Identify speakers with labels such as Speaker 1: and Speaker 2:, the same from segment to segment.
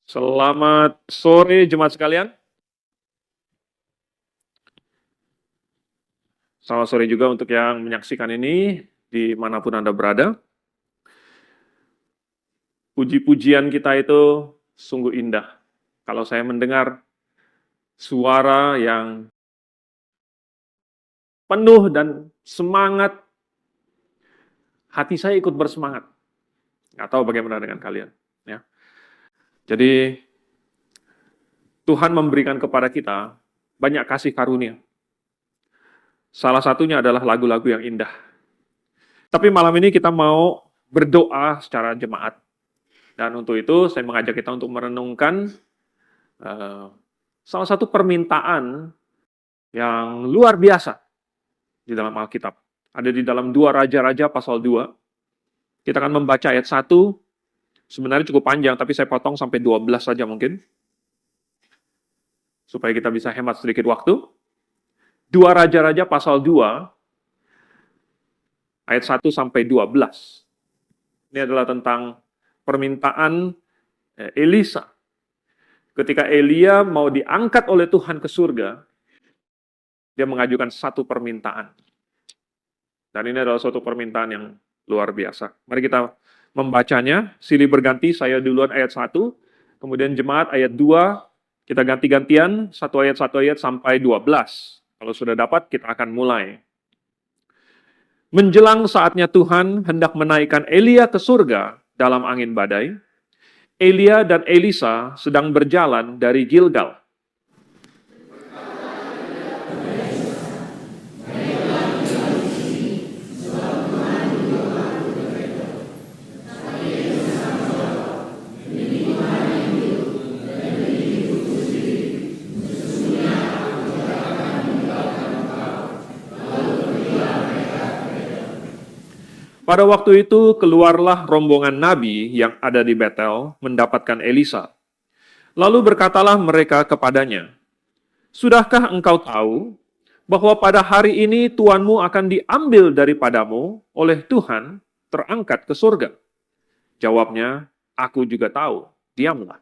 Speaker 1: Selamat sore jemaat sekalian. Selamat sore juga untuk yang menyaksikan ini dimanapun Anda berada. Puji-pujian kita itu sungguh indah. Kalau saya mendengar suara yang penuh dan semangat, hati saya ikut bersemangat. Nggak tahu bagaimana dengan kalian. Ya. Jadi Tuhan memberikan kepada kita banyak kasih karunia. Salah satunya adalah lagu-lagu yang indah. Tapi malam ini kita mau berdoa secara jemaat. Dan untuk itu saya mengajak kita untuk merenungkan salah satu permintaan yang luar biasa di dalam Alkitab. Ada di dalam 2 Raja-Raja pasal 2. Kita akan membaca ayat 1, sebenarnya cukup panjang, tapi saya potong sampai 12 saja mungkin, supaya kita bisa hemat sedikit waktu. 2 Raja-Raja pasal 2, ayat 1 sampai 12. Ini adalah tentang permintaan Elisa. Ketika Elia mau diangkat oleh Tuhan ke surga, dia mengajukan satu permintaan. Dan ini adalah suatu permintaan yang luar biasa. Mari kita membacanya, silih berganti, saya duluan ayat 1, kemudian jemaat ayat 2, kita ganti-gantian, satu ayat sampai 12. Kalau sudah dapat, kita akan mulai. Menjelang saatnya Tuhan hendak menaikkan Elia ke surga dalam angin badai, Elia dan Elisa sedang berjalan dari Gilgal. Pada waktu itu keluarlah rombongan nabi yang ada di Betel mendapatkan Elisa. Lalu berkatalah mereka kepadanya, "Sudahkah engkau tahu bahwa pada hari ini tuanmu akan diambil daripadamu oleh Tuhan, terangkat ke surga?" Jawabnya, "Aku juga tahu, diamlah."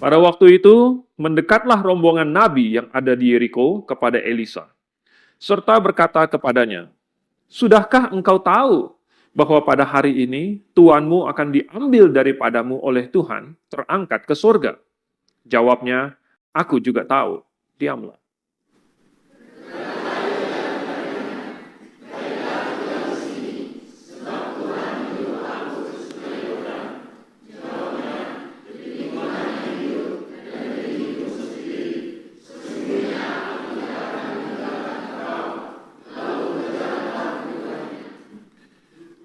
Speaker 1: Pada waktu itu, mendekatlah rombongan nabi yang ada di Yeriko kepada Elisa, serta berkata kepadanya, "Sudahkah engkau tahu bahwa pada hari ini tuanmu akan diambil daripadamu oleh Tuhan, terangkat ke surga?" Jawabnya, "Aku juga tahu, diamlah."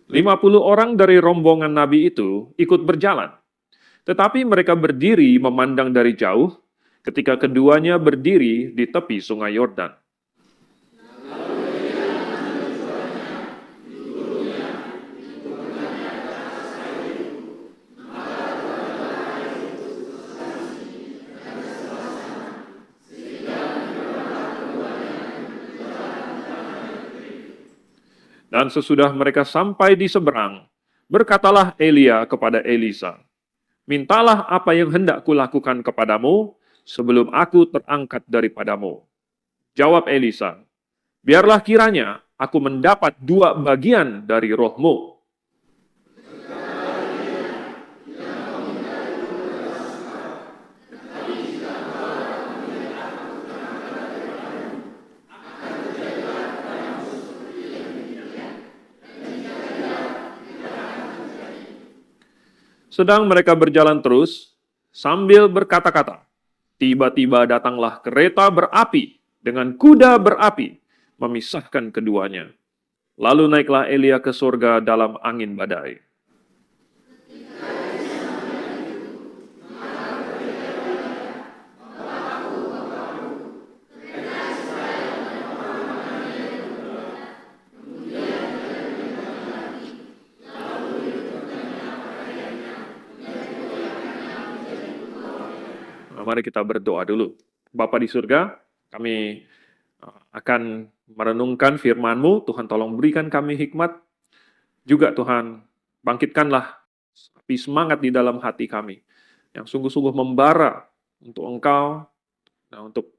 Speaker 1: Lima 50 orang dari rombongan nabi itu ikut berjalan. Tetapi mereka berdiri memandang dari jauh ketika keduanya berdiri di tepi sungai Yordan. Dan sesudah mereka sampai di seberang, berkatalah Elia kepada Elisa, "Mintalah apa yang hendak kulakukan kepadamu sebelum aku terangkat daripadamu." Jawab Elisa, "Biarlah kiranya aku mendapat 2 bagian dari rohmu." Sedang mereka berjalan terus, sambil berkata-kata, tiba-tiba datanglah kereta berapi dengan kuda berapi, memisahkan keduanya. Lalu naiklah Elia ke surga dalam angin badai. Mari kita berdoa dulu. Bapa di surga, kami akan merenungkan firman-Mu. Tuhan tolong berikan kami hikmat. Juga Tuhan, bangkitkanlah api semangat di dalam hati kami. Yang sungguh-sungguh membara untuk Engkau, nah, untuk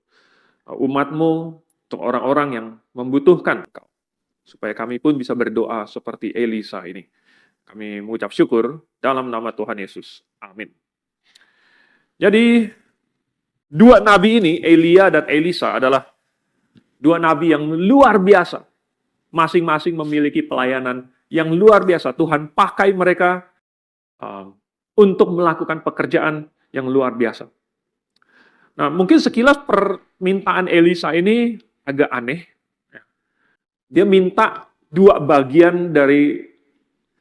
Speaker 1: umat-Mu, untuk orang-orang yang membutuhkan Engkau. Supaya kami pun bisa berdoa seperti Elisa ini. Kami mengucap syukur dalam nama Tuhan Yesus. Amin. Jadi, dua nabi ini, Elia dan Elisa, adalah dua nabi yang luar biasa. Masing-masing memiliki pelayanan yang luar biasa. Tuhan pakai mereka untuk melakukan pekerjaan yang luar biasa. Nah, mungkin sekilas permintaan Elisa ini agak aneh. Dia minta dua bagian dari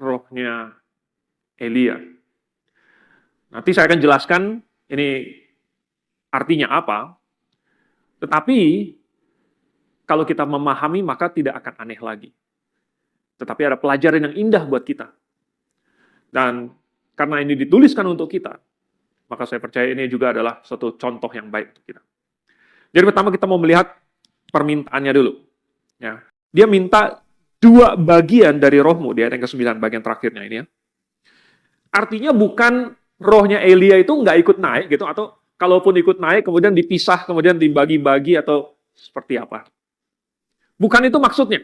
Speaker 1: rohnya Elia. Nanti saya akan jelaskan ini artinya apa. Tetapi kalau kita memahami maka tidak akan aneh lagi. Tetapi ada pelajaran yang indah buat kita. Dan karena ini dituliskan untuk kita, maka saya percaya ini juga adalah suatu contoh yang baik untuk kita. Jadi pertama kita mau melihat permintaannya dulu. Ya. Dia minta dua bagian dari rohmu, di ayat yang ke-9, bagian terakhirnya ini ya. Artinya bukan rohnya Elia itu nggak ikut naik gitu, atau kalaupun ikut naik kemudian dipisah, kemudian dibagi-bagi atau seperti apa. Bukan itu maksudnya.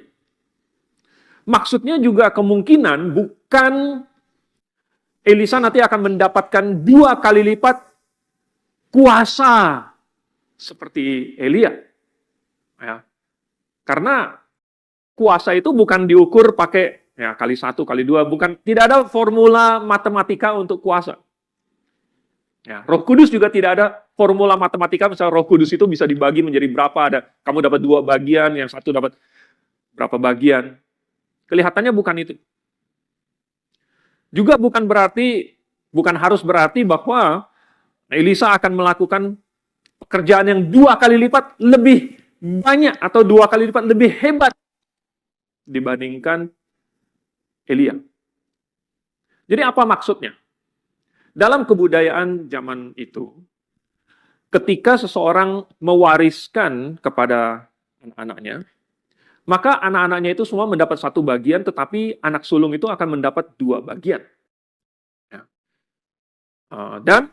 Speaker 1: Maksudnya juga kemungkinan bukan Elisa nanti akan mendapatkan 2 kali lipat kuasa seperti Elia. Ya. Karena kuasa itu bukan diukur pakai ya kali 1, kali 2, bukan, tidak ada formula matematika untuk kuasa. Ya, Roh Kudus juga tidak ada formula matematika, misalnya Roh Kudus itu bisa dibagi menjadi berapa, ada kamu dapat 2 bagian, yang satu dapat berapa bagian. Kelihatannya bukan itu. Juga bukan harus berarti bahwa Elisa akan melakukan pekerjaan yang 2 kali lipat lebih banyak atau 2 kali lipat lebih hebat dibandingkan Elia. Jadi apa maksudnya? Dalam kebudayaan zaman itu, ketika seseorang mewariskan kepada anak-anaknya, maka anak-anaknya itu semua mendapat 1 bagian, tetapi anak sulung itu akan mendapat 2 bagian. Ya. Dan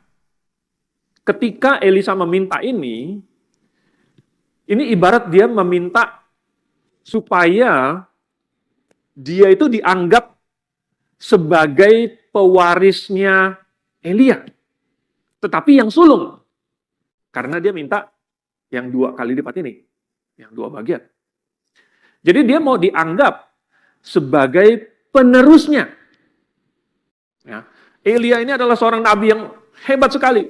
Speaker 1: ketika Elisa meminta ini ibarat dia meminta supaya dia itu dianggap sebagai pewarisnya Elia. Tetapi yang sulung. Karena dia minta yang 2 kali lipat ini. Yang 2 bagian. Jadi dia mau dianggap sebagai penerusnya. Ya. Elia ini adalah seorang nabi yang hebat sekali.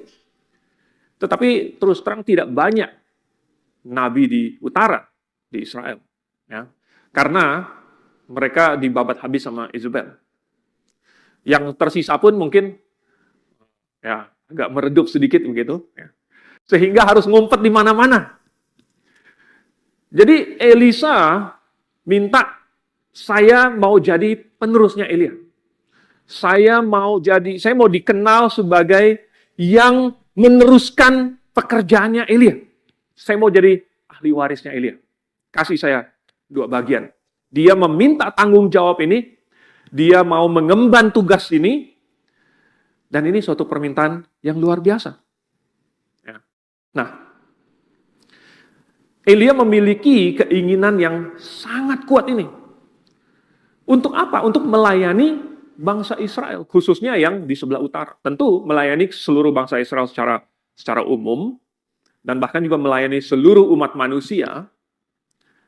Speaker 1: Tetapi terus terang tidak banyak nabi di utara, di Israel. Ya. Karena mereka dibabat habis sama Izabel. Yang tersisa pun mungkin ya agak meredup sedikit begitu, ya. Sehingga harus ngumpet di mana-mana. Jadi Elisa minta, saya mau jadi penerusnya Elia. Saya mau dikenal sebagai yang meneruskan pekerjaannya Elia. Saya mau jadi ahli warisnya Elia. Kasih saya 2 bagian. Dia meminta tanggung jawab ini, dia mau mengemban tugas ini, dan ini suatu permintaan yang luar biasa. Ya. Nah, Elia memiliki keinginan yang sangat kuat ini. Untuk apa? Untuk melayani bangsa Israel, khususnya yang di sebelah utara. Tentu melayani seluruh bangsa Israel secara umum, dan bahkan juga melayani seluruh umat manusia.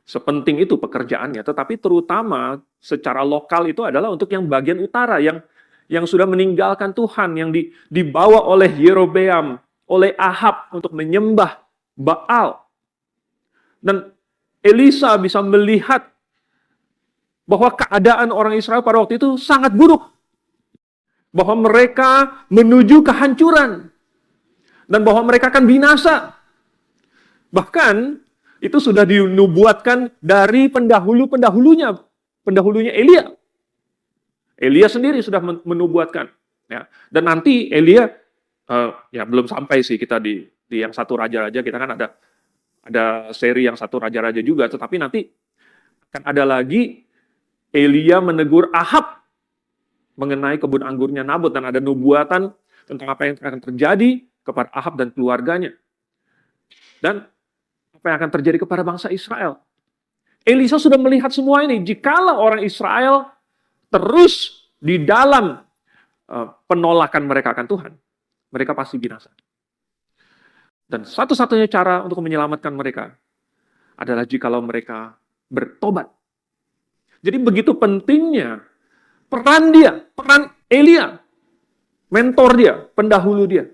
Speaker 1: Sepenting itu pekerjaannya, tetapi terutama secara lokal itu adalah untuk yang bagian utara, yang sudah meninggalkan Tuhan, yang dibawa oleh Yerobeam, oleh Ahab untuk menyembah Baal. Dan Elisa bisa melihat bahwa keadaan orang Israel pada waktu itu sangat buruk. Bahwa mereka menuju kehancuran. Dan bahwa mereka akan binasa. Bahkan itu sudah dinubuatkan dari pendahulunya Elia. Elia sendiri sudah menubuatkan. Ya. Dan nanti Elia, ya belum sampai sih kita di Di yang satu raja-raja kita kan ada seri yang satu raja-raja juga, tetapi nanti akan ada lagi Elia menegur Ahab mengenai kebun anggurnya Nabot, dan ada nubuatan tentang apa yang akan terjadi kepada Ahab dan keluarganya. Dan apa yang akan terjadi kepada bangsa Israel. Elisa sudah melihat semua ini. Jikalau orang Israel terus di dalam penolakan mereka akan Tuhan, mereka pasti binasa. Dan satu-satunya cara untuk menyelamatkan mereka adalah jikalau mereka bertobat. Jadi begitu pentingnya peran Elia, mentor dia, pendahulu dia.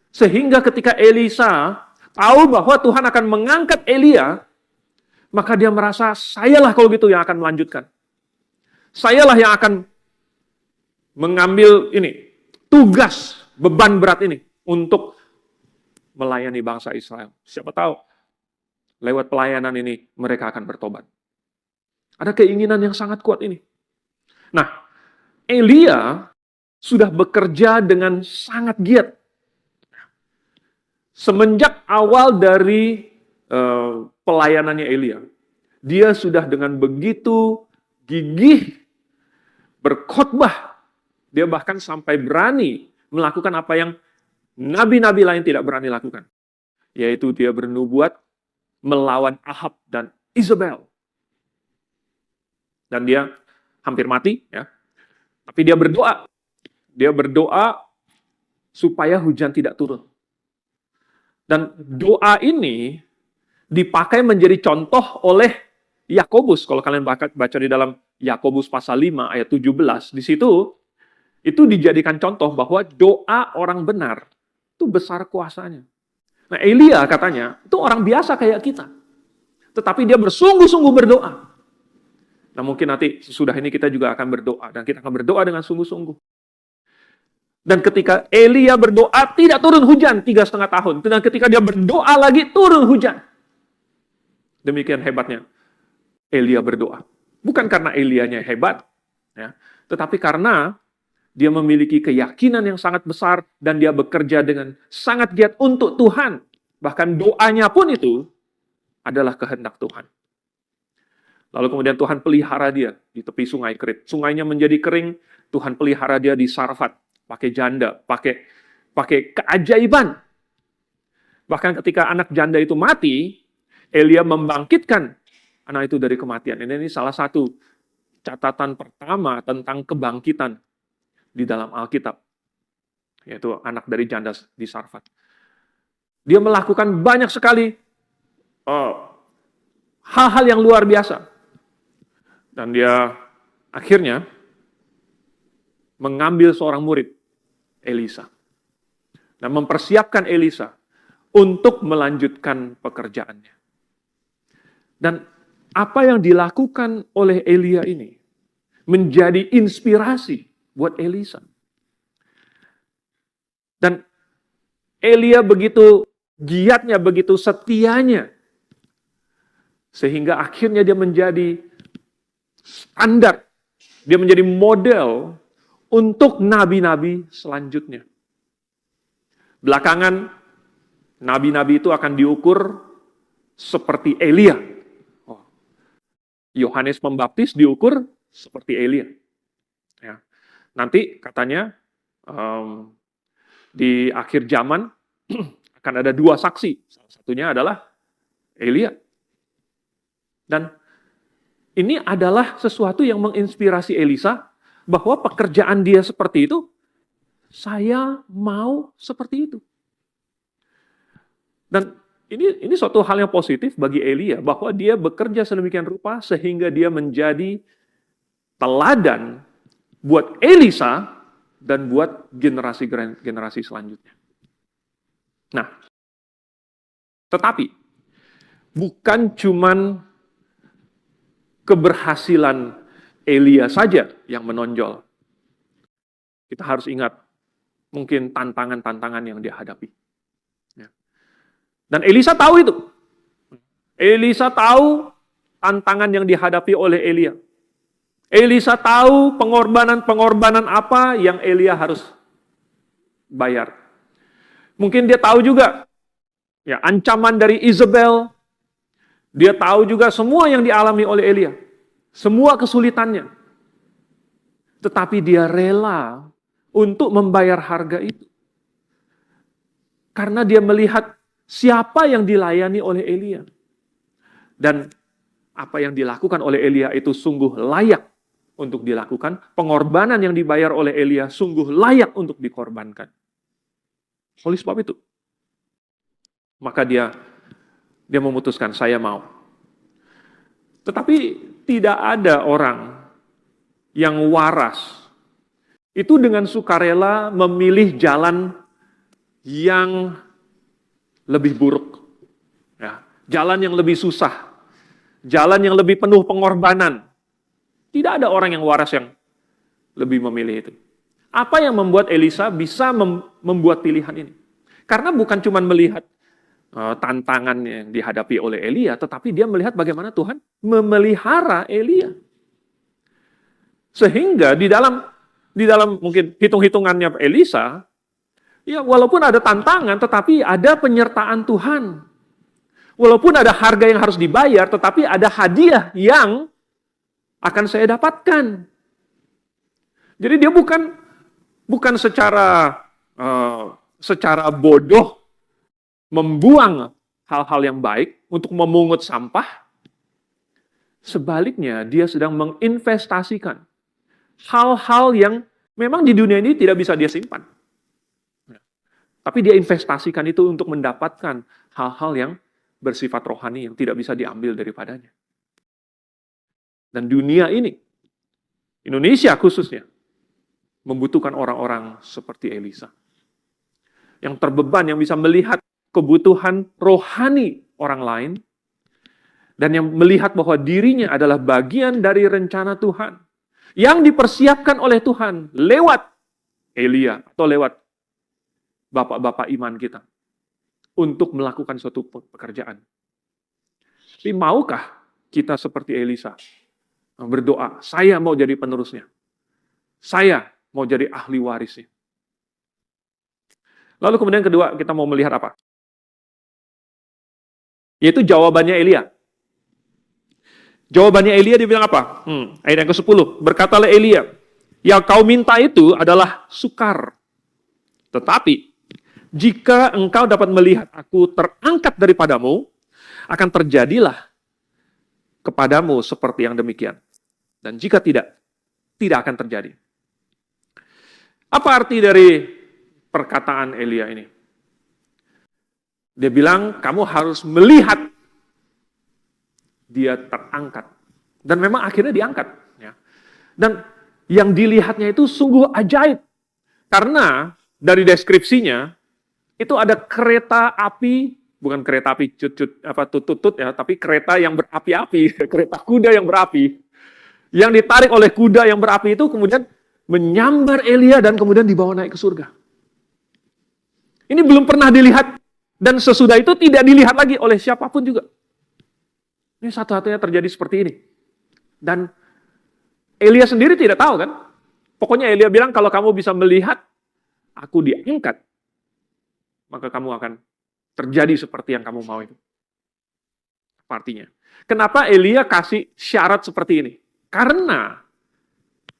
Speaker 1: Sehingga ketika Elisa tahu bahwa Tuhan akan mengangkat Elia, maka dia merasa, sayalah kalau gitu yang akan melanjutkan. Sayalah yang akan mengambil tugas, beban berat ini untuk melayani bangsa Israel. Siapa tahu, lewat pelayanan ini mereka akan bertobat. Ada keinginan yang sangat kuat ini. Nah, Elia sudah bekerja dengan sangat giat. Semenjak awal dari pelayanannya Elia, dia sudah dengan begitu gigih berkhotbah. Dia bahkan sampai berani melakukan apa yang nabi-nabi lain tidak berani lakukan. Yaitu dia bernubuat melawan Ahab dan Isabel. Dan dia hampir mati, ya. Tapi dia berdoa. Dia berdoa supaya hujan tidak turun. Dan doa ini dipakai menjadi contoh oleh Yakobus. Kalau kalian baca di dalam Yakobus pasal 5 ayat 17, di situ itu dijadikan contoh bahwa doa orang benar itu besar kuasanya. Nah, Elia katanya itu orang biasa kayak kita. Tetapi dia bersungguh-sungguh berdoa. Nah, mungkin nanti sesudah ini kita juga akan berdoa. Dan kita akan berdoa dengan sungguh-sungguh. Dan ketika Elia berdoa, tidak turun hujan 3,5 tahun. Dan ketika dia berdoa lagi, turun hujan. Demikian hebatnya Elia berdoa. Bukan karena Elianya hebat, ya, tetapi karena dia memiliki keyakinan yang sangat besar dan dia bekerja dengan sangat giat untuk Tuhan. Bahkan doanya pun itu adalah kehendak Tuhan. Lalu kemudian Tuhan pelihara dia di tepi sungai Kerit. Sungainya menjadi kering, Tuhan pelihara dia di Sarfat, pakai janda, pakai keajaiban. Bahkan ketika anak janda itu mati, Elia membangkitkan anak itu dari kematian. Ini salah satu catatan pertama tentang kebangkitan di dalam Alkitab, yaitu anak dari janda di Sarfat. Dia melakukan banyak sekali hal-hal yang luar biasa. Dan dia akhirnya mengambil seorang murid, Elisa. Dan mempersiapkan Elisa untuk melanjutkan pekerjaannya. Dan apa yang dilakukan oleh Elia ini menjadi inspirasi buat Elisa. Dan Elia begitu giatnya, begitu setianya, sehingga akhirnya dia menjadi standar, dia menjadi model untuk nabi-nabi selanjutnya. Belakangan, nabi-nabi itu akan diukur seperti Elia. Yohanes Pembaptis diukur seperti Elia. Ya. Nanti katanya di akhir zaman akan ada 2 saksi. Salah satunya adalah Elia. Dan ini adalah sesuatu yang menginspirasi Elisa bahwa pekerjaan dia seperti itu, saya mau seperti itu. Dan ini suatu hal yang positif bagi Elia, bahwa dia bekerja sedemikian rupa sehingga dia menjadi teladan buat Elisa dan buat generasi selanjutnya. Nah, tetapi bukan cuman keberhasilan Elia saja yang menonjol. Kita harus ingat mungkin tantangan-tantangan yang dia hadapi. Dan Elisa tahu itu. Elisa tahu tantangan yang dihadapi oleh Elia. Elisa tahu pengorbanan-pengorbanan apa yang Elia harus bayar. Mungkin dia tahu juga Ya, ancaman dari Isabel. Dia tahu juga semua yang dialami oleh Elia. Semua kesulitannya. Tetapi dia rela untuk membayar harga itu. Karena dia melihat siapa yang dilayani oleh Elia. Dan apa yang dilakukan oleh Elia itu sungguh layak untuk dilakukan. Pengorbanan yang dibayar oleh Elia sungguh layak untuk dikorbankan. Oleh sebab itu, maka dia memutuskan, saya mau. Tetapi tidak ada orang yang waras itu dengan sukarela memilih jalan yang lebih buruk. Ya, jalan yang lebih susah. Jalan yang lebih penuh pengorbanan. Tidak ada orang yang waras yang lebih memilih itu. Apa yang membuat Elisa bisa membuat pilihan ini? Karena bukan cuma melihat tantangan yang dihadapi oleh Elia, tetapi dia melihat bagaimana Tuhan memelihara Elia. Sehingga di dalam mungkin hitung-hitungannya Elisa, ya walaupun ada tantangan, tetapi ada penyertaan Tuhan. Walaupun ada harga yang harus dibayar, tetapi ada hadiah yang akan saya dapatkan. Jadi dia bukan secara bodoh membuang hal-hal yang baik untuk memungut sampah. Sebaliknya, dia sedang menginvestasikan hal-hal yang memang di dunia ini tidak bisa dia simpan. Tapi dia investasikan itu untuk mendapatkan hal-hal yang bersifat rohani yang tidak bisa diambil daripadanya. Dan dunia ini, Indonesia khususnya, membutuhkan orang-orang seperti Elisa. Yang terbeban, yang bisa melihat kebutuhan rohani orang lain, dan yang melihat bahwa dirinya adalah bagian dari rencana Tuhan, yang dipersiapkan oleh Tuhan lewat Elia, atau lewat bapak-bapak iman kita, untuk melakukan suatu pekerjaan. Tapi maukah kita seperti Elisa, berdoa, saya mau jadi penerusnya, saya mau jadi ahli warisnya. Lalu kemudian kedua, kita mau melihat apa? Yaitu jawabannya Elia. Jawabannya Elia dia bilang apa? Ayat yang ke-10. Berkatalah Elia, yang kau minta itu adalah sukar. Tetapi, jika engkau dapat melihat aku terangkat daripadamu, akan terjadilah kepadamu seperti yang demikian. Dan jika tidak akan terjadi. Apa arti dari perkataan Elia ini? Dia bilang, kamu harus melihat dia terangkat. Dan memang akhirnya diangkat. Ya. Dan yang dilihatnya itu sungguh ajaib. Karena dari deskripsinya, itu ada kereta api, bukan kereta api tutut ya, tapi kereta yang berapi-api, kereta kuda yang berapi. Yang ditarik oleh kuda yang berapi itu kemudian menyambar Elia dan kemudian dibawa naik ke surga. Ini belum pernah dilihat. Dan sesudah itu tidak dilihat lagi oleh siapapun juga. Ini satu-satunya terjadi seperti ini. Dan Elia sendiri tidak tahu kan. Pokoknya Elia bilang, kalau kamu bisa melihat aku diangkat, maka kamu akan terjadi seperti yang kamu mau itu. Apa artinya? Kenapa Elia kasih syarat seperti ini? Karena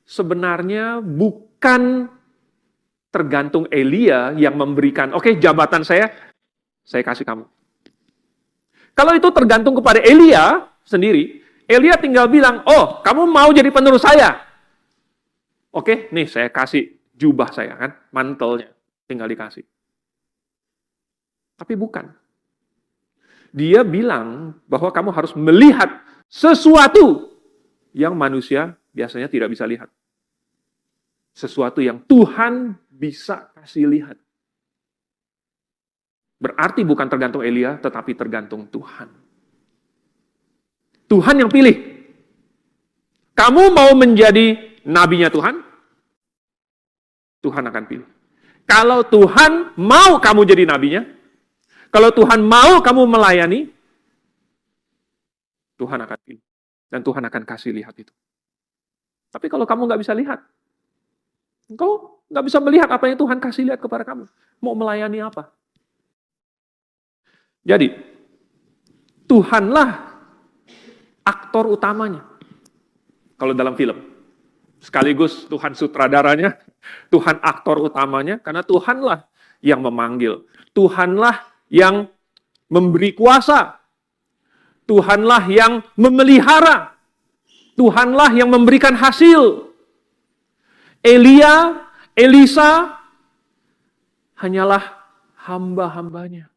Speaker 1: sebenarnya bukan tergantung Elia yang memberikan, oke, jabatan saya kasih kamu. Kalau itu tergantung kepada Elia sendiri, Elia tinggal bilang, oh, kamu mau jadi penerus saya? Oke, nih saya kasih jubah saya kan, mantelnya, tinggal dikasih. Tapi bukan. Dia bilang bahwa kamu harus melihat sesuatu yang manusia biasanya tidak bisa lihat. Sesuatu yang Tuhan bisa kasih lihat. Berarti bukan tergantung Elia, tetapi tergantung Tuhan. Tuhan yang pilih. Kamu mau menjadi nabinya Tuhan? Tuhan akan pilih. Kalau Tuhan mau kamu jadi nabinya, kalau Tuhan mau kamu melayani, Tuhan akan pilih. Dan Tuhan akan kasih lihat itu. Tapi kalau kamu nggak bisa lihat, engkau nggak bisa melihat apa yang Tuhan kasih lihat kepada kamu. Mau melayani apa? Jadi, Tuhanlah aktor utamanya. Kalau dalam film. Sekaligus Tuhan sutradaranya, Tuhan aktor utamanya, karena Tuhanlah yang memanggil. Tuhanlah yang memberi kuasa. Tuhanlah yang memelihara. Tuhanlah yang memberikan hasil. Elia, Elisa, hanyalah hamba-hambanya.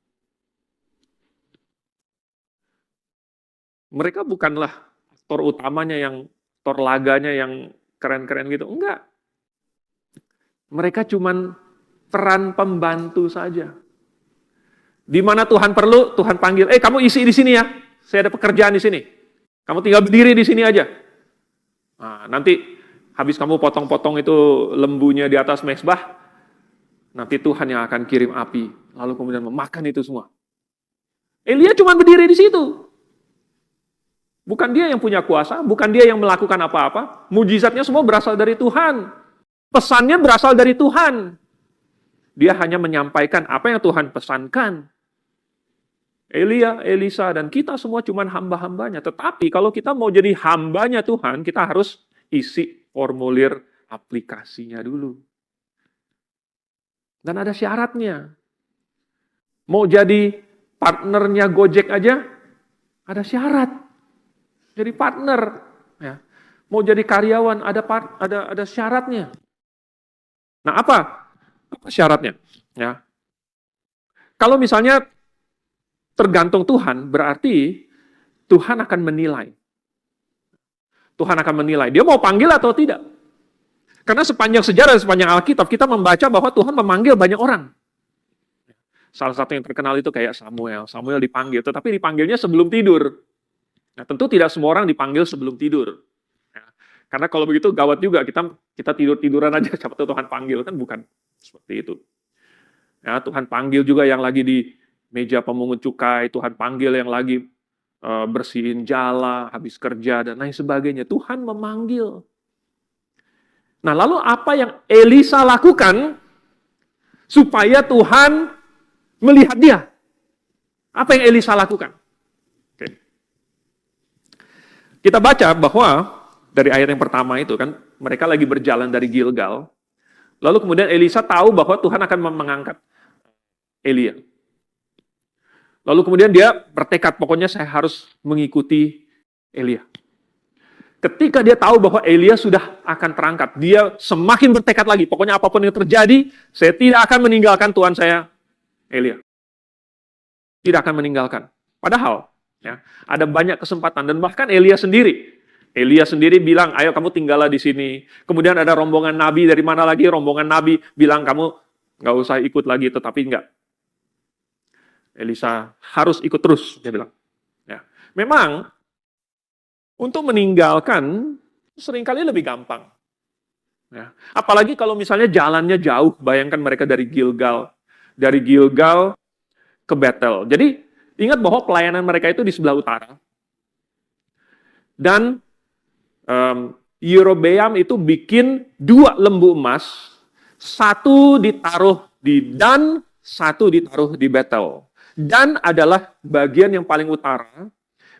Speaker 1: Mereka bukanlah aktor utamanya yang, aktor laganya yang keren-keren gitu. Enggak. Mereka cuman peran pembantu saja. Di mana Tuhan perlu, Tuhan panggil, kamu isi di sini ya. Saya ada pekerjaan di sini. Kamu tinggal berdiri di sini aja. Nah, nanti habis kamu potong-potong itu lembunya di atas mezbah, nanti Tuhan yang akan kirim api, lalu kemudian memakan itu semua. Elia cuma berdiri di situ. Bukan dia yang punya kuasa, bukan dia yang melakukan apa-apa. Mujizatnya semua berasal dari Tuhan. Pesannya berasal dari Tuhan. Dia hanya menyampaikan apa yang Tuhan pesankan. Elia, Elisa, dan kita semua cuma hamba-hambanya. Tetapi kalau kita mau jadi hambanya Tuhan, kita harus isi formulir aplikasinya dulu. Dan ada syaratnya. Mau jadi partnernya Gojek aja, ada syarat. Jadi partner, ya. Mau jadi karyawan ada syaratnya. Nah, apa syaratnya? Ya. Kalau misalnya tergantung Tuhan, berarti Tuhan akan menilai. Tuhan akan menilai. Dia mau panggil atau tidak. Karena sepanjang sejarah, sepanjang Alkitab, kita membaca bahwa Tuhan memanggil banyak orang. Salah satu yang terkenal itu kayak Samuel. Samuel dipanggil, tetapi dipanggilnya sebelum tidur. Nah, tentu tidak semua orang dipanggil sebelum tidur. Ya, karena kalau begitu gawat juga, kita tidur-tiduran aja, siapa tahu Tuhan panggil, kan bukan seperti itu. Ya, Tuhan panggil juga yang lagi di meja pemungut cukai, Tuhan panggil yang lagi bersihin jala, habis kerja, dan lain sebagainya. Tuhan memanggil. Nah, lalu apa yang Elisa lakukan supaya Tuhan melihat dia? Apa yang Elisa lakukan? Kita baca bahwa dari ayat yang pertama itu kan, mereka lagi berjalan dari Gilgal, lalu kemudian Elisa tahu bahwa Tuhan akan mengangkat Elia. Lalu kemudian dia bertekad, pokoknya saya harus mengikuti Elia. Ketika dia tahu bahwa Elia sudah akan terangkat, dia semakin bertekad lagi, pokoknya apapun yang terjadi, saya tidak akan meninggalkan Tuhan saya, Elia. Tidak akan meninggalkan. Padahal, ya, ada banyak kesempatan, dan bahkan Elia sendiri bilang, ayo kamu tinggallah di sini. Kemudian ada rombongan nabi, dari mana lagi rombongan nabi bilang kamu nggak usah ikut lagi, tetapi enggak. Elisa harus ikut terus, dia bilang. Ya. Memang untuk meninggalkan seringkali lebih gampang. Ya. Apalagi kalau misalnya jalannya jauh, bayangkan mereka dari Gilgal ke Betel. Jadi ingat bahwa pelayanan mereka itu di sebelah utara. Dan Yerobeam itu bikin 2 lembu emas, satu ditaruh di Dan, satu ditaruh di Betel. Dan adalah bagian yang paling utara,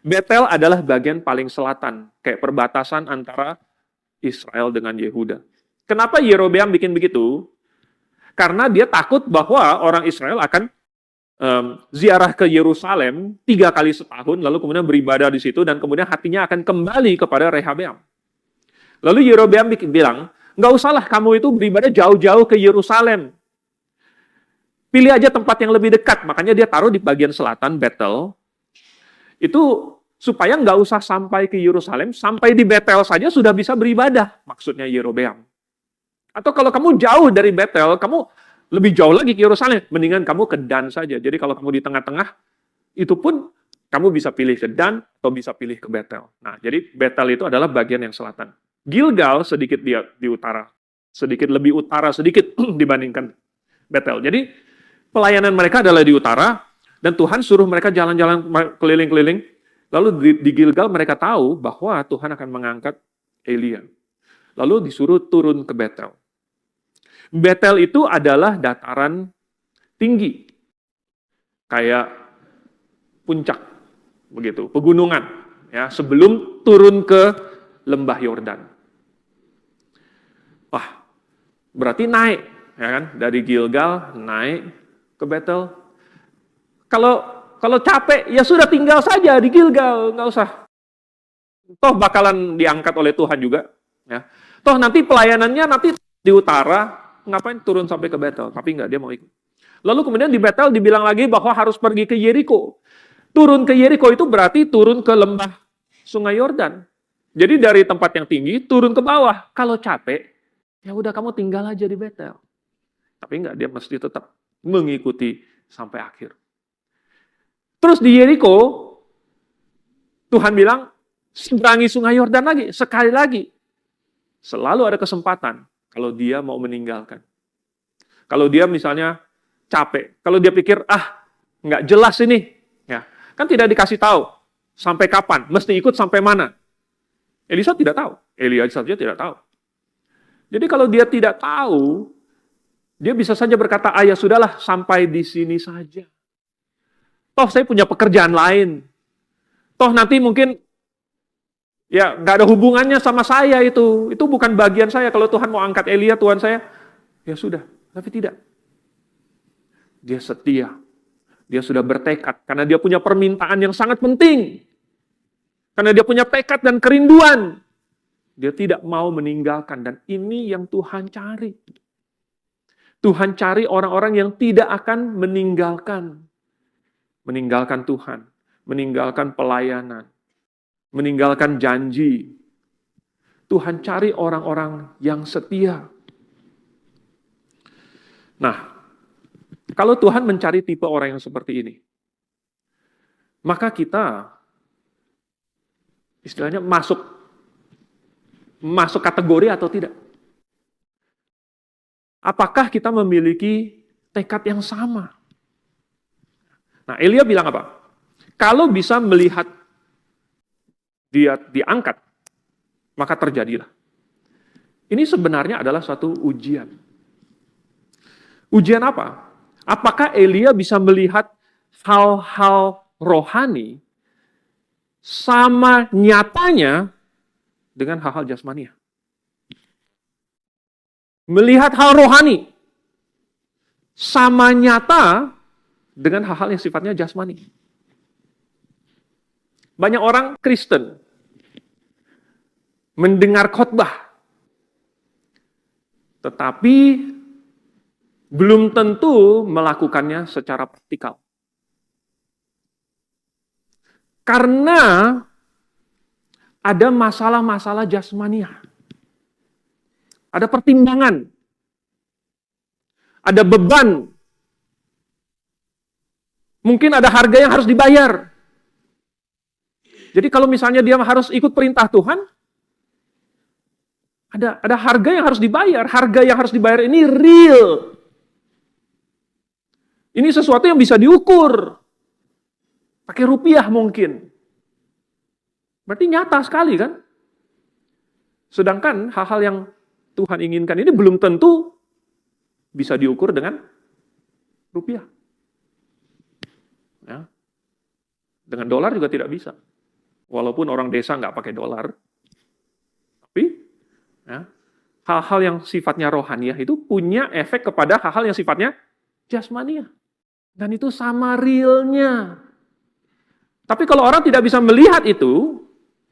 Speaker 1: Betel adalah bagian paling selatan, kayak perbatasan antara Israel dengan Yehuda. Kenapa Yerobeam bikin begitu? Karena dia takut bahwa orang Israel akan ziarah ke Yerusalem 3 kali setahun, lalu kemudian beribadah di situ, dan kemudian hatinya akan kembali kepada Rehabeam. Lalu Yerobeam bilang, nggak usahlah kamu itu beribadah jauh-jauh ke Yerusalem. Pilih aja tempat yang lebih dekat. Makanya dia taruh di bagian selatan, Betel. Itu supaya nggak usah sampai ke Yerusalem, sampai di Betel saja sudah bisa beribadah. Maksudnya Yerobeam. Atau kalau kamu jauh dari Betel, kamu lebih jauh lagi ke Yerusalem, mendingan kamu ke Dan saja. Jadi kalau kamu di tengah-tengah, itu pun kamu bisa pilih ke Dan atau bisa pilih ke Betel. Nah, jadi Betel itu adalah bagian yang selatan. Gilgal sedikit di utara. Sedikit lebih utara sedikit dibandingkan Betel. Jadi pelayanan mereka adalah di utara, dan Tuhan suruh mereka jalan-jalan keliling-keliling. Lalu di Gilgal mereka tahu bahwa Tuhan akan mengangkat Elia. Lalu disuruh turun ke Betel. Betel itu adalah dataran tinggi. Kayak puncak, begitu, pegunungan, ya, sebelum turun ke lembah Yordan. Wah, berarti naik, ya kan, dari Gilgal naik ke Betel. Kalau capek, ya sudah tinggal saja di Gilgal, nggak usah. Toh bakalan diangkat oleh Tuhan juga, ya. Toh nanti pelayanannya nanti di utara, ngapain turun sampai ke Betel? Tapi nggak, dia mau ikut. Lalu kemudian di Betel dibilang lagi bahwa harus pergi ke Yeriko. Turun ke Yeriko itu berarti turun ke lembah Sungai Yordan. Jadi dari tempat yang tinggi turun ke bawah. Kalau capek, ya udah kamu tinggal aja di Betel. Tapi enggak, dia mesti tetap mengikuti sampai akhir. Terus di Yeriko, Tuhan bilang, seberangi Sungai Yordan lagi, sekali lagi. Selalu ada kesempatan kalau dia mau meninggalkan. Kalau dia misalnya capek, kalau dia pikir, nggak jelas ini, ya kan tidak dikasih tahu sampai kapan, mesti ikut sampai mana. Elisa tidak tahu, Elia saja tidak tahu. Jadi kalau dia tidak tahu, dia bisa saja berkata, ya sudahlah, sampai di sini saja. Toh saya punya pekerjaan lain. Toh nanti mungkin ya nggak ada hubungannya sama saya itu. Itu bukan bagian saya. Kalau Tuhan mau angkat Elia, Tuhan saya, ya sudah. Tapi tidak. Dia setia. Dia sudah bertekad. Karena dia punya permintaan yang sangat penting. Karena dia punya tekad dan kerinduan. Dia tidak mau meninggalkan. Dan ini yang Tuhan cari. Tuhan cari orang-orang yang tidak akan meninggalkan Tuhan, meninggalkan pelayanan, meninggalkan janji. Tuhan cari orang-orang yang setia. Nah, kalau Tuhan mencari tipe orang yang seperti ini, maka kita istilahnya masuk kategori atau tidak? Apakah kita memiliki tekad yang sama? Nah, Elia bilang apa? Kalau bisa melihat dia diangkat, maka terjadilah. Ini sebenarnya adalah suatu ujian. Ujian apa? Apakah Elia bisa melihat hal-hal rohani sama nyatanya dengan hal-hal jasmania? Melihat hal rohani sama nyata dengan hal-hal yang sifatnya jasmani. Banyak orang Kristen mendengar khotbah, tetapi belum tentu melakukannya secara praktikal. Karena ada masalah-masalah jasmania. Ada pertimbangan. Ada beban. Mungkin ada harga yang harus dibayar. Jadi kalau misalnya dia harus ikut perintah Tuhan, ada harga yang harus dibayar. Harga yang harus dibayar ini real. Ini sesuatu yang bisa diukur. Pakai rupiah mungkin. Berarti nyata sekali kan? Sedangkan hal-hal yang Tuhan inginkan ini belum tentu bisa diukur dengan rupiah. Ya. Dengan dolar juga tidak bisa. Walaupun orang desa nggak pakai dolar. Tapi ya, hal-hal yang sifatnya rohaniah itu punya efek kepada hal-hal yang sifatnya jasmaniah. Dan itu sama realnya. Tapi kalau orang tidak bisa melihat itu,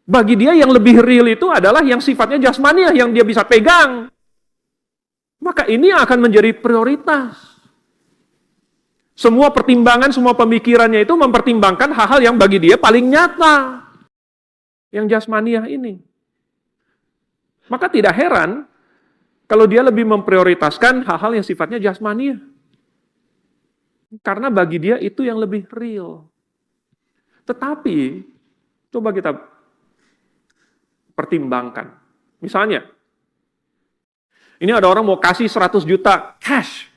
Speaker 1: bagi dia yang lebih real itu adalah yang sifatnya jasmaniah, yang dia bisa pegang. Maka ini akan menjadi prioritas. Semua pertimbangan, semua pemikirannya itu mempertimbangkan hal-hal yang bagi dia paling nyata. Yang jasmaniah ini. Maka tidak heran kalau dia lebih memprioritaskan hal-hal yang sifatnya jasmaniah. Karena bagi dia itu yang lebih real. Tetapi, coba kita pertimbangkan. Misalnya, ini ada orang mau kasih 100 juta cash.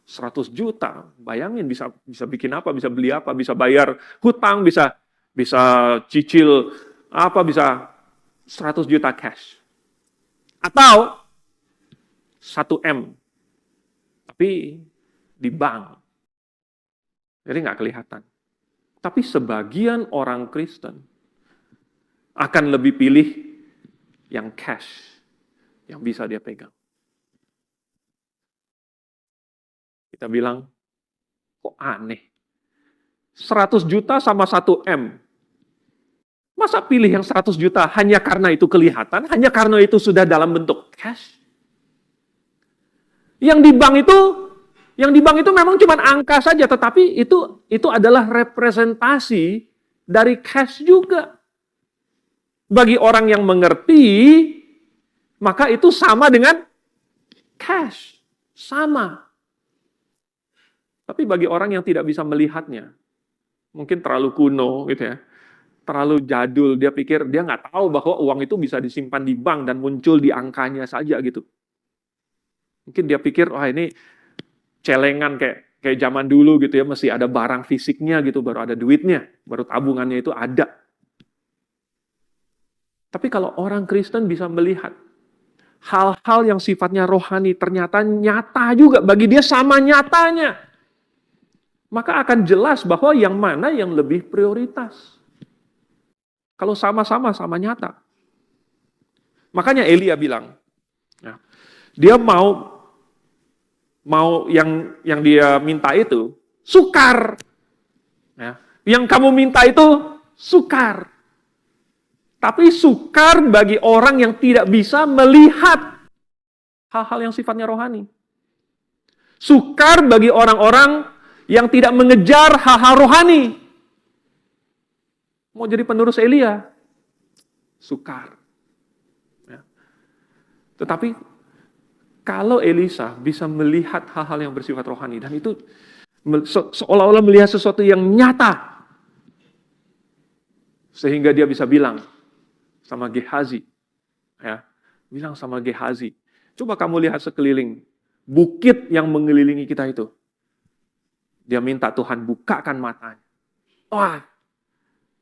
Speaker 1: 100 juta, bayangin bisa bikin apa, bisa beli apa, bisa bayar hutang, bisa cicil apa, bisa 100 juta cash. Atau 1 M, tapi di bank. Jadi nggak kelihatan. Tapi sebagian orang Kristen akan lebih pilih yang cash, yang bisa dia pegang. Kita bilang, kok aneh? 100 juta sama 1 M. Masa pilih yang 100 juta hanya karena itu kelihatan, hanya karena itu sudah dalam bentuk cash? Yang di bank itu memang cuma angka saja, tetapi itu adalah representasi dari cash juga. Bagi orang yang mengerti, maka itu sama dengan cash, sama. Tapi bagi orang yang tidak bisa melihatnya, mungkin terlalu kuno gitu ya, terlalu jadul, dia pikir dia nggak tahu bahwa uang itu bisa disimpan di bank dan muncul di angkanya saja gitu. Mungkin dia pikir, wah ini celengan kayak zaman dulu gitu ya, mesti ada barang fisiknya gitu, baru ada duitnya, baru tabungannya itu ada. Tapi kalau orang Kristen bisa melihat hal-hal yang sifatnya rohani ternyata nyata juga, bagi dia sama nyatanya, maka akan jelas bahwa yang mana yang lebih prioritas. Kalau sama-sama nyata. Makanya Elia bilang, ya, dia mau yang dia minta itu sukar. Ya. Yang kamu minta itu sukar. Tapi sukar bagi orang yang tidak bisa melihat hal-hal yang sifatnya rohani. Sukar bagi orang-orang yang tidak mengejar hal-hal rohani. Mau jadi penerus Elia, sukar. Ya. Tetapi kalau Elisa bisa melihat hal-hal yang bersifat rohani, dan itu seolah-olah melihat sesuatu yang nyata, sehingga dia bisa bilang sama Gehazi, ya, bilang sama Gehazi, coba kamu lihat sekeliling, bukit yang mengelilingi kita itu. Dia minta Tuhan bukakan matanya. Wah,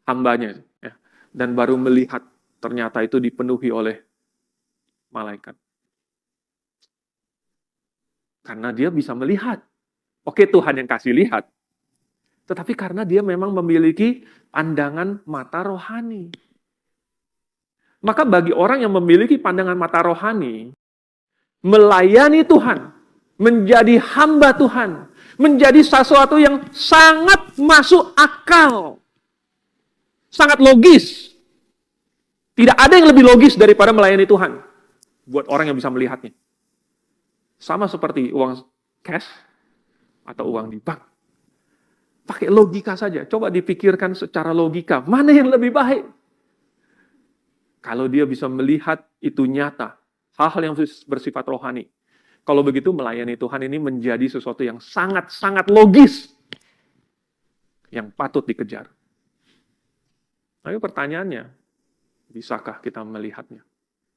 Speaker 1: hambanya itu. Ya. Dan baru melihat ternyata itu dipenuhi oleh malaikat. Karena dia bisa melihat. Oke, Tuhan yang kasih lihat. Tetapi karena dia memang memiliki pandangan mata rohani. Maka bagi orang yang memiliki pandangan mata rohani, melayani Tuhan, menjadi hamba Tuhan, menjadi sesuatu yang sangat masuk akal. Sangat logis. Tidak ada yang lebih logis daripada melayani Tuhan. Buat orang yang bisa melihatnya. Sama seperti uang cash atau uang di bank. Pakai logika saja. Coba dipikirkan secara logika. Mana yang lebih baik? Kalau dia bisa melihat itu nyata. Hal-hal yang bersifat rohani. Kalau begitu melayani Tuhan ini menjadi sesuatu yang sangat-sangat logis. Yang patut dikejar. Tapi pertanyaannya, bisakah kita melihatnya?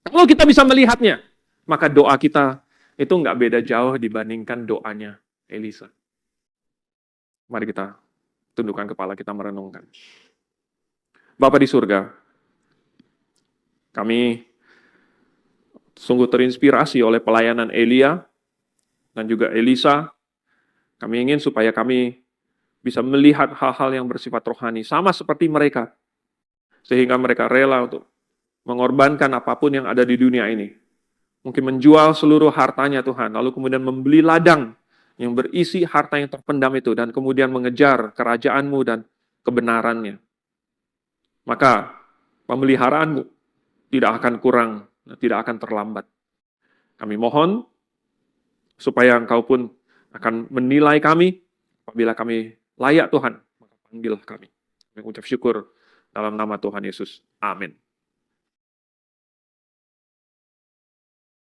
Speaker 1: Kalau kita bisa melihatnya, maka doa kita itu nggak beda jauh dibandingkan doanya Elisa. Mari kita tundukkan kepala, kita merenungkan. Bapa di surga, kami sungguh terinspirasi oleh pelayanan Elia dan juga Elisa. Kami ingin supaya kami bisa melihat hal-hal yang bersifat rohani, sama seperti mereka. Sehingga mereka rela untuk mengorbankan apapun yang ada di dunia ini. Mungkin menjual seluruh hartanya Tuhan, lalu kemudian membeli ladang yang berisi harta yang terpendam itu, dan kemudian mengejar kerajaan-Mu dan kebenarannya. Maka pemeliharaanmu tidak akan kurang, tidak akan terlambat. Kami mohon supaya Engkau pun akan menilai kami, apabila kami layak Tuhan, maka panggil kami. Kami ucap syukur dalam nama Tuhan Yesus. Amin.